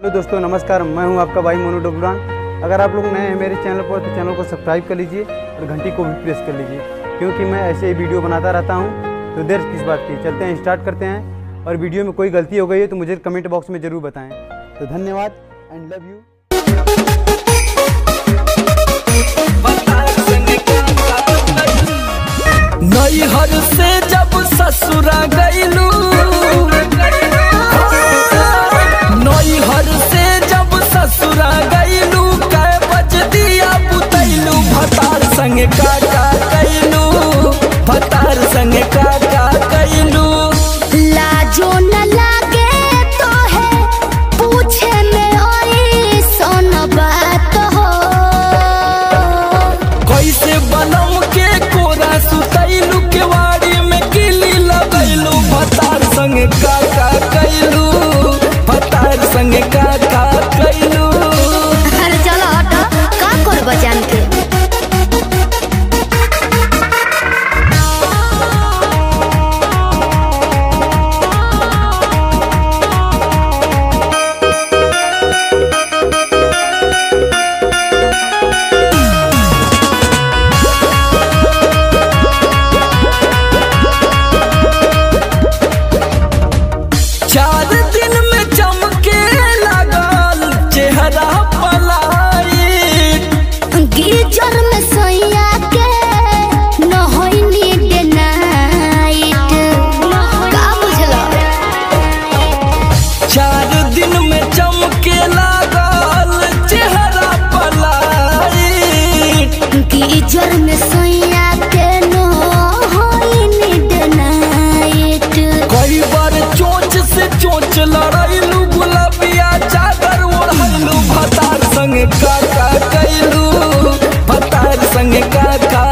Hello दोस्तों, नमस्कार। मैं हूं आपका भाई मोनू डोबरान। अगर आप लोग नए हैं मेरे चैनल पर तो चैनल को सब्सक्राइब कर लीजिए और घंटी को भी प्रेस कर लीजिए, क्योंकि मैं ऐसे ही वीडियो बनाता रहता हूं। तो देर किस बात की, चलते हैं, स्टार्ट करते हैं। और वीडियो में कोई गलती हो गई है तो मुझे कमेंट बॉक्स में ज़रूर बताएं। तो धन्यवाद एंड लव यू। नैहर से जब ससुरा गईलू, नैहर से जब ससुरा गईलू, कै बज दिया बुतैलू, भतार संगे काका कैलू, भतार संगे काका कैलू। लाजो न लागे तो है पूछे में ओई सोन बात हो। कैसे बनम के कोरा सुतैलू, केवाड़ी में किली लगैलू, भतार संगे काका कैलू, भतार संगे काका कैलू। अरे चलो हटो, का करब जान के। चार दिन में चमके लगल चेहरा पलाइत, गिरजर में सैया के न होइनी डे नाइट। का बुझलो? चार दिन में चमके लगल चेहरा पलाइत, गिरजर में सैया के न होइनी डे नाइट। कई बार चोंच से चोंच लड़ैलू, गुलाबिया चादर ओढ़लू, भतार संगे काका कैलू, भतार संगे काका